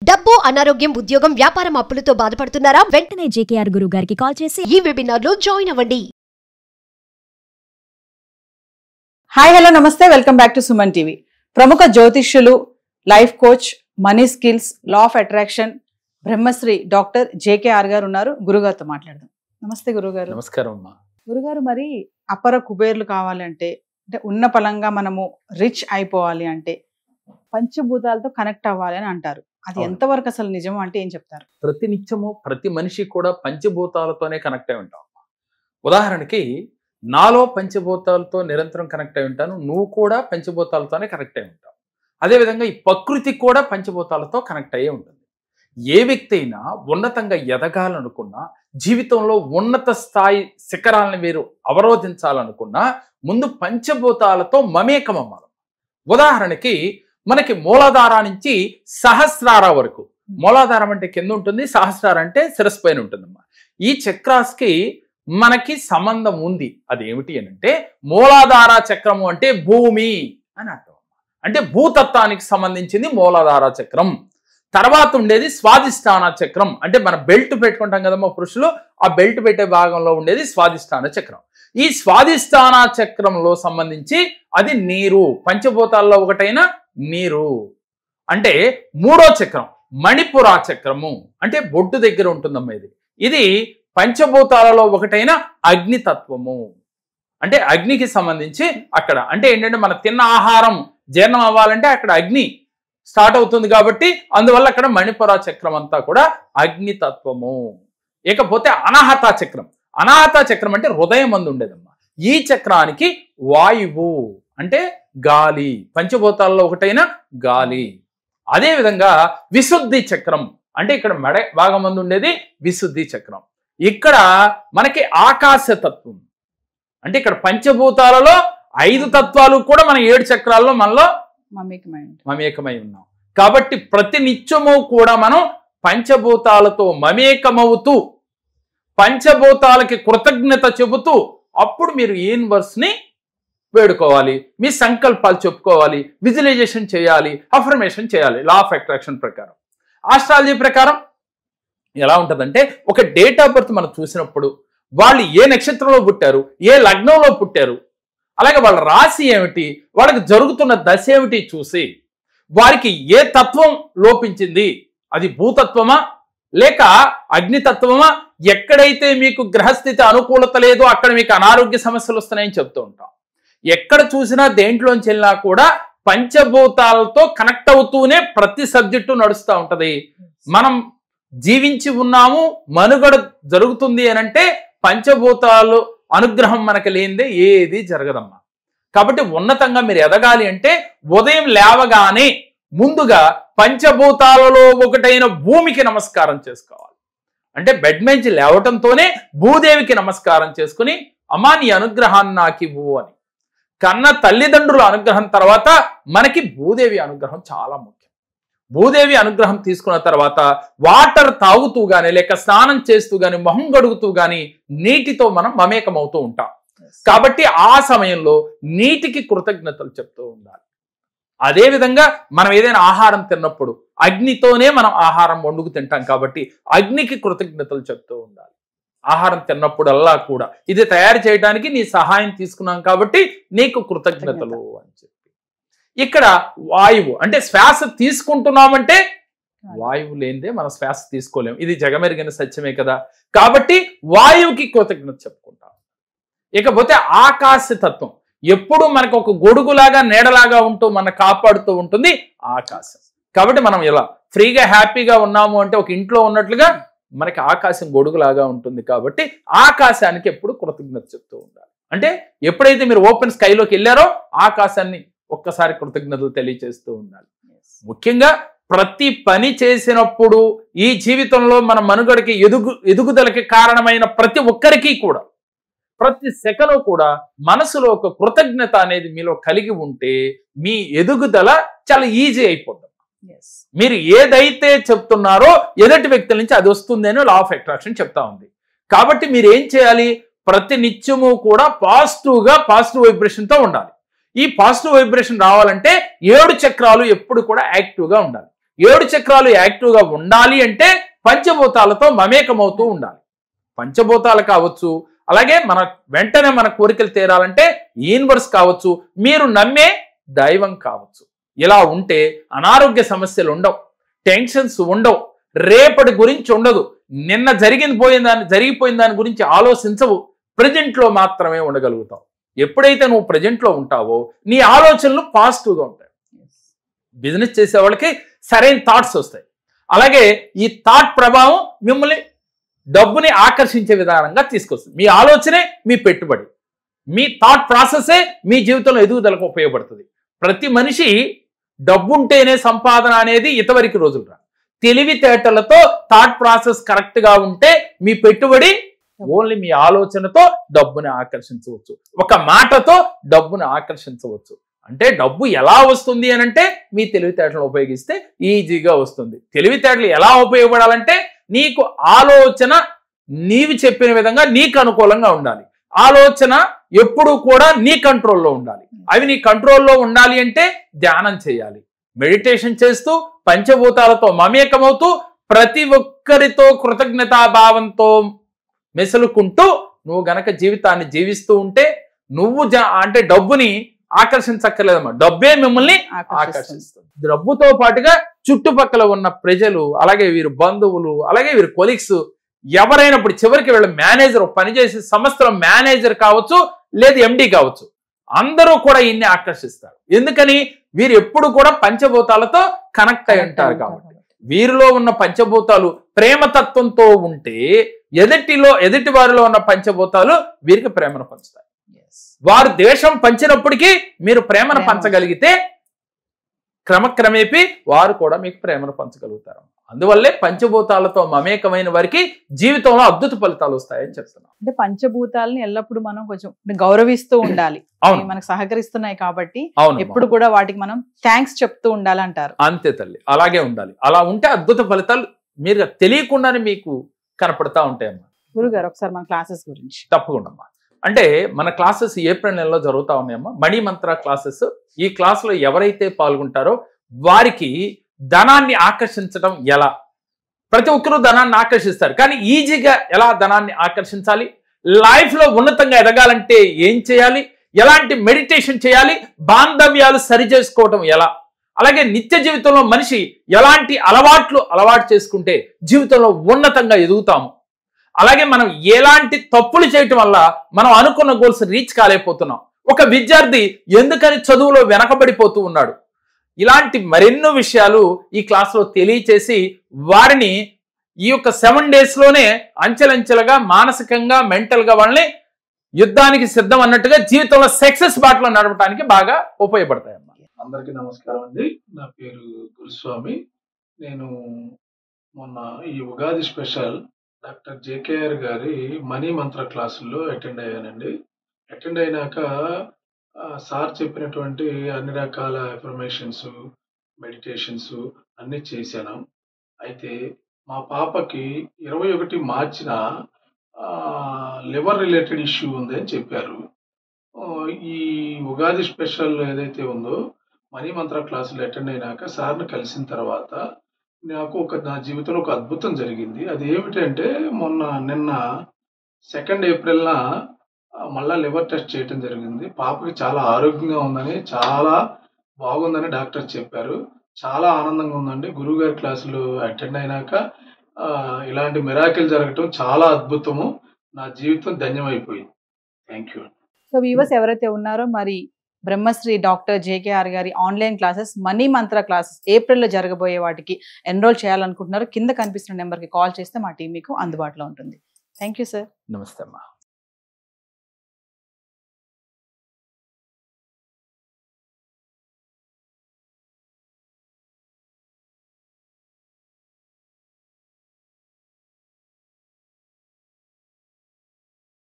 డబ్బు, అనారోగ్యం, ఉద్యోగం, వ్యాపారం, అప్పులతో బాధపడుతున్నారా? వెంటనే జేకేఆర్ గురువు గారికి కాల్ చేసి ఈ వెబినార్ లో జాయిన్ అవ్వండి. Hi hello namaste, welcome back to Suman TV. ప్రముఖ జ్యోతిష్యులు, life coach, money skills, law of attraction, బ్రహ్మశ్రీ డాక్టర్ జేకేఆర్ గారు ఉన్నారు. గురుగారితో మాట్లాడదాం. నమస్తే గురుగారు. నమస్కారం అమ్మా. గురుగారు, మరి అపర కుబేర్లు కావాలి అంటే ఉన్న పలంగా మనము రిచ్ అయిపోవాలి అంటే పంచభూతాలతో కనెక్ట్ అవ్వాలి అని అంటారు. అది ఎంతవరకు అసలు నిజం అంటే ఏం చెప్తారు? ప్రతి నిత్యము ప్రతి మనిషి కూడా పంచభూతాలతోనే కనెక్ట్ అయి ఉంటాం. ఉదాహరణకి నాలో పంచభూతాలతో నిరంతరం కనెక్ట్ అయి ఉంటాను, నువ్వు కూడా పంచభూతాలతోనే కనెక్ట్ అయి ఉంటావు. అదేవిధంగా ఈ ప్రకృతి కూడా పంచభూతాలతో కనెక్ట్ అయ్యే ఉంటుంది. ఏ వ్యక్తి అయినా ఉన్నతంగా ఎదగాలనుకున్నా, జీవితంలో ఉన్నత స్థాయి శిఖరాలను వీరు అవరోధించాలనుకున్నా ముందు పంచభూతాలతో మమేకం అవ్వాలి. ఉదాహరణకి మనకి మూలాధార నుంచి సహస్రార వరకు, మూలాధారం అంటే కింద ఉంటుంది, సహస్రార అంటే శిరస్సు పైన ఉంటుందమ్మా. ఈ చక్రాస్కి మనకి సంబంధం ఉంది. అదేమిటి అని అంటే మూలాధార చక్రము అంటే భూమి అని అర్థం. అంటే భూతత్వానికి సంబంధించింది మూలాధార చక్రం. తర్వాత ఉండేది స్వాదిష్టాన చక్రం, అంటే మన బెల్ట్ పెట్టుకుంటాం కదమ్మా పురుషులు, ఆ బెల్ట్ పెట్టే భాగంలో ఉండేది స్వాదిష్టాన చక్రం. ఈ స్వాదిష్టాన చక్రంలో సంబంధించి అది నీరు, పంచభూతాల్లో ఒకటైన నీరు. అంటే మూడో చక్రం మణిపుర చక్రము, అంటే బొడ్డు దగ్గర ఉంటుందమ్మా. ఇది పంచభూతాలలో ఒకటైన అగ్నితత్వము. అంటే అగ్నికి సంబంధించి అక్కడ అంటే ఏంటంటే మన తిన్న ఆహారం జీర్ణం అవ్వాలంటే అక్కడ అగ్ని స్టార్ట్ అవుతుంది కాబట్టి అందువల్ల అక్కడ మణిపుర చక్రం అంతా కూడా అగ్నితత్వము. ఇకపోతే అనాహత చక్రం. అనాహత చక్రం అంటే హృదయం మందు ఉండేదమ్మా. ఈ చక్రానికి వాయువు అంటే గాలి, పంచభూతాల్లో ఒకటైన గాలి. అదేవిధంగా విశుద్ధి చక్రం అంటే ఇక్కడ మెడ భాగం మందు ఉండేది విశుద్ధి చక్రం. ఇక్కడ మనకి ఆకాశతత్వం అంటే ఇక్కడ పంచభూతాలలో 5 తత్వాలు కూడా మన 7 చక్రాల్లో మనలో మమేకమై ఉన్నాం. కాబట్టి ప్రతి నిత్యము కూడా మనం పంచభూతాలతో మమేకమవుతూ పంచభూతాలకి కృతజ్ఞత చెబుతూ అప్పుడు మీరు యూనివర్స్ని వేడుకోవాలి, మీ సంకల్పాలు చెప్పుకోవాలి, విజువలైజేషన్ చేయాలి, అఫర్మేషన్ చేయాలి. లా ఆఫ్ అట్రాక్షన్ ప్రకారం, ఆస్ట్రాలజీ ప్రకారం ఎలా ఉంటుందంటే ఒక డేట్ ఆఫ్ బర్త్ మనం చూసినప్పుడు వాళ్ళు ఏ నక్షత్రంలో పుట్టారు, ఏ లగ్నంలో పుట్టారు, అలాగే వాళ్ళ రాశి ఏమిటి, వాళ్ళకి జరుగుతున్న దశ ఏమిటి చూసి వారికి ఏ తత్వం లోపించింది, అది భూతత్వమా లేక అగ్నితత్వమా, ఎక్కడైతే మీకు గ్రహస్థితి అనుకూలత లేదో అక్కడ మీకు అనారోగ్య సమస్యలు వస్తున్నాయని చెప్తూ ఉంటాం. ఎక్కడ చూసినా దేంట్లోంచి వెళ్ళినా కూడా పంచభూతాలతో కనెక్ట్ అవుతూనే ప్రతి సబ్జెక్టు నడుస్తూ ఉంటది. మనం జీవించి ఉన్నాము, మనుగడ జరుగుతుంది అని అంటే పంచభూతాలు అనుగ్రహం మనకి లేనిదే ఏది జరగదమ్మా. కాబట్టి ఉన్నతంగా మీరు ఎదగాలి అంటే ఉదయం లేవగానే ముందుగా పంచభూతాలలో ఒకటైన భూమికి నమస్కారం చేసుకోవాలి. అంటే బెడ్ నుంచి లేవటంతోనే భూదేవికి నమస్కారం చేసుకుని అమ్మా నీ అనుగ్రహాన్ని నాకు ఇవ్వు అని. కన్న తల్లిదండ్రుల అనుగ్రహం తర్వాత మనకి భూదేవి అనుగ్రహం చాలా ముఖ్యం. భూదేవి అనుగ్రహం తీసుకున్న తర్వాత వాటర్ తాగుతూ గాని లేక స్నానం చేస్తూ గాని మొహం గడుగుతూ గాని నీటితో మనం మమేకమవుతూ ఉంటాం. కాబట్టి ఆ సమయంలో నీటికి కృతజ్ఞతలు చెప్తూ ఉండాలి. అదేవిధంగా మనం ఏదైనా ఆహారం తిన్నప్పుడు అగ్నితోనే మనం ఆహారం వండుకు తింటాం కాబట్టి అగ్నికి కృతజ్ఞతలు చెప్తూ ఉండాలి. ఆహారం తిన్నప్పుడల్లా కూడా ఇది తయారు చేయడానికి నీ సహాయం తీసుకున్నాం కాబట్టి నీకు కృతజ్ఞతలు అని చెప్పి. ఇక్కడ వాయువు అంటే శ్వాస తీసుకుంటున్నామంటే వాయువు లేనిదే మనం శ్వాస తీసుకోలేము, ఇది జగమెరిగిన సత్యమే కదా. కాబట్టి వాయువుకి కృతజ్ఞత చెప్పుకుంటాం. ఇకపోతే ఆకాశతత్వం ఎప్పుడు మనకు ఒక గొడుగులాగా నీడలాగా ఉంటూ మన కాపాడుతూ ఉంటుంది ఆకాశం. కాబట్టి మనం ఇలా ఫ్రీగా హ్యాపీగా ఉన్నాము అంటే ఒక ఇంట్లో ఉన్నట్లుగా మనకి ఆకాశం గొడుగులాగా ఉంటుంది. కాబట్టి ఆకాశానికి ఎప్పుడు కృతజ్ఞత చెప్తూ ఉండాలి. అంటే ఎప్పుడైతే మీరు ఓపెన్ స్కైలోకి వెళ్ళారో ఆకాశాన్ని ఒక్కసారి కృతజ్ఞతలు తెలియజేస్తూ ఉండాలి. ముఖ్యంగా ప్రతి పని చేసినప్పుడు ఈ జీవితంలో మన మనుగడకి ఎదుగుదలకి కారణమైన ప్రతి ఒక్కరికి కూడా ప్రతి సెకను కూడా మనసులో ఒక కృతజ్ఞత అనేది మీలో కలిగి ఉంటే మీ ఎదుగుదల చాలా ఈజీ అయిపోతుంది. మీరు ఏదైతే చెప్తున్నారో ఎదుటి వ్యక్తుల నుంచి అది వస్తుంది అని లా ఆఫ్ అట్రాక్షన్ చెప్తా ఉంది. కాబట్టి మీరు ఏం చేయాలి, ప్రతి నిత్యము కూడా పాజిటివ్ వైబ్రేషన్ తో ఉండాలి. ఈ పాజిటివ్ వైబ్రేషన్ రావాలంటే 7 చక్రాలు ఎప్పుడు కూడా యాక్టివ్గా ఉండాలి. 7 చక్రాలు యాక్టివ్గా ఉండాలి అంటే పంచభూతాలతో మమేకమవుతూ ఉండాలి. పంచభూతాలు కావచ్చు, అలాగే వెంటనే మన కోరికలు తీరాలంటే యూనివర్స్ కావచ్చు, మీరు నమ్మే దైవం కావచ్చు. ఇలా ఉంటే అనారోగ్య సమస్యలు ఉండవు, టెన్షన్స్ ఉండవు, రేపటి గురించి ఉండదు, నిన్న జరిగిపోయిన దాని గురించి ఆలోచించవు, ప్రజెంట్లో మాత్రమే ఉండగలుగుతావు. ఎప్పుడైతే నువ్వు ప్రజెంట్లో ఉంటావో నీ ఆలోచనలు పాజిటివ్గా ఉంటాయి. బిజినెస్ చేసే వాళ్ళకి సరైన థాట్స్ వస్తాయి. అలాగే ఈ థాట్ ప్రభావం మిమ్మల్ని డబ్బుని ఆకర్షించే విధానంగా తీసుకొస్తుంది. మీ ఆలోచనే మీ పెట్టుబడి, మీ థాట్ ప్రాసెసే మీ జీవితంలో ఎదుగుదలకు ఉపయోగపడుతుంది. ప్రతి మనిషి డబ్బుంటేనే సంపాదన అనేది ఇంతవరకు రోజులు రా. తెలివితేటలతో థాట్ ప్రాసెస్ కరెక్ట్గా ఉంటే మీ పెట్టుబడి ఓన్లీ మీ ఆలోచనతో డబ్బుని ఆకర్షించవచ్చు, ఒక మాటతో డబ్బుని ఆకర్షించవచ్చు. అంటే డబ్బు ఎలా వస్తుంది అని అంటే మీ తెలివితేటలను ఉపయోగిస్తే ఈజీగా వస్తుంది. తెలివితేటలు ఎలా ఉపయోగపడాలంటే నీకు ఆలోచన నీవు చెప్పిన విధంగా నీకు అనుకూలంగా ఉండాలి. ఆలోచన ఎప్పుడూ కూడా నీ కంట్రోల్లో ఉండాలి. అవి నీ కంట్రోల్లో ఉండాలి అంటే ధ్యానం చేయాలి, మెడిటేషన్ చేస్తూ పంచభూతాలతో మమేకమవుతూ ప్రతి ఒక్కరితో కృతజ్ఞతాభావంతో మెసులుకుంటూ నువ్వు గనక జీవితాన్ని జీవిస్తూ ఉంటే నువ్వు అంటే డబ్బుని ఆకర్షించక్కర్లేదమ్మా, డబ్బే మిమ్మల్ని ఆకర్షిస్తుంది. డబ్బుతో పాటుగా చుట్టుపక్కల ఉన్న ప్రజలు, అలాగే వీరి బంధువులు, అలాగే వీరి కొలీగ్స్ ఎవరైనప్పుడు చివరికి వీళ్ళ మేనేజర్, పనిచేసే సంస్థల మేనేజర్ కావచ్చు, లేదు ఎండి కావచ్చు, అందరూ కూడా ఇన్ని ఆకర్షిస్తారు. ఎందుకని? వీరు ఎప్పుడు కూడా పంచభూతాలతో కనెక్ట్ అయి ఉంటారు కాబట్టి. వీరిలో ఉన్న పంచభూతాలు ప్రేమతత్వంతో ఉంటే ఎదుటి వారిలో ఉన్న పంచభూతాలు వీరికి ప్రేమను పంచుతాయి. వారు ద్వేషం పంచినప్పటికీ మీరు ప్రేమను పంచగలిగితే క్రమక్రమేపీ వారు కూడా మీకు ప్రేమను పంచగలుగుతారు. అందువల్లే పంచభూతాలతో మమేకమైన వారికి జీవితంలో అద్భుత ఫలితాలు వస్తాయని చెప్తున్నాం. అంటే పంచభూతాలని ఎల్లప్పుడు మనం కొంచెం గౌరవిస్తూ ఉండాలి, మనకు సహకరిస్తున్నాయి కాబట్టి ఎప్పుడు కూడా వాటికి మనం థ్యాంక్స్ చెప్తూ ఉండాలంటారు. అంతే తల్లి, అలాగే ఉండాలి. అలా ఉంటే అద్భుత ఫలితాలు మీరు తెలియకుండానే మీకు కనపడతా ఉంటాయమ్మా. గురుగారు ఒకసారి మన క్లాసెస్ గురించి. తప్పకుండా అమ్మా. అంటే మన క్లాసెస్ ఏప్రిల్ నెలలో జరుగుతూ ఉన్నాయమ్మా, మణి మంత్ర క్లాసెస్. ఈ క్లాసులో ఎవరైతే పాల్గొంటారో వారికి ధనాన్ని ఆకర్షించడం ఎలా, ప్రతి ఒక్కరూ ధనాన్ని ఆకర్షిస్తారు, కానీ ఈజీగా ఎలా ధనాన్ని ఆకర్షించాలి, లైఫ్లో ఉన్నతంగా ఎదగాలంటే ఏం చేయాలి, ఎలాంటి మెడిటేషన్ చేయాలి, బాంధవ్యాలు సరి చేసుకోవటం ఎలా, అలాగే నిత్య జీవితంలో మనిషి ఎలాంటి అలవాటు చేసుకుంటే జీవితంలో ఉన్నతంగా ఎదుగుతాము, అలాగే మనం ఎలాంటి తప్పులు చేయటం వల్ల మనం అనుకున్న గోల్స్ రీచ్ కాలేకపోతున్నాం, ఒక విద్యార్థి ఎందుకని చదువులో వెనకబడిపోతూ ఉన్నాడు, ఇలాంటి మరెన్నో విషయాలు ఈ క్లాస్లో తెలియచేసి వారిని ఈ యొక్క 7 daysలోనే అంచెలంచెలుగా మానసికంగా మెంటల్గా వాళ్ళని యుద్ధానికి సిద్ధం అన్నట్టుగా జీవితంలో సక్సెస్ బాటలో నడవడానికి బాగా ఉపయోగపడతాయి అమ్మా. అందరికీ నమస్కారం అండి. నా పేరు గురుస్వామి. నేను మొన్న ఈ ఉగాది స్పెషల్ డాక్టర్ జేకేఆర్ గారి మనీ మంత్ర క్లాసుల్లో అటెండ్ అయ్యానండి. అటెండ్ అయినాక సార్ చెప్పినటువంటి అన్ని రకాల అఫర్మేషన్స్, మెడిటేషన్స్ అన్నీ చేశాను. అయితే మా పాపకి 21 మార్చిన లివర్ రిలేటెడ్ ఇష్యూ ఉంది అని చెప్పారు. ఈ ఉగాది స్పెషల్ ఏదైతే ఉందో మనీ మంత్ర క్లాసులు అటెండ్ అయినాక సార్ని కలిసిన తర్వాత నాకు నా జీవితంలో ఒక అద్భుతం జరిగింది. అది ఏమిటంటే నిన్న 2 ఏప్రిల్న మళ్ళా లివర్ టెస్ట్ చేయడం జరిగింది. పాపకి చాలా ఆరోగ్యంగా ఉందని, చాలా బాగుందని డాక్టర్ చెప్పారు. చాలా ఆనందంగా ఉందండి. గురువుగారి క్లాసులు అటెండ్ అయినాక ఇలాంటి మిరాకిల్ జరగటం చాలా అద్భుతము. నా జీవితం ధన్యమైపోయింది. Thank you. సో వ్యూవర్స్ ఎవరైతే ఉన్నారో మరి బ్రహ్మశ్రీ డాక్టర్ జేకేఆర్ గారి online classes money mantra classes ఏప్రిల్లో జరగబోయే వాటికి ఎన్రోల్ చేయాలనుకుంటున్నారు, కింద కనిపిస్తున్న నెంబర్కి కాల్ చేస్తే మా టీం మీకు అందుబాటులో ఉంటుంది. Thank you sir. నమస్తే అమ్మా.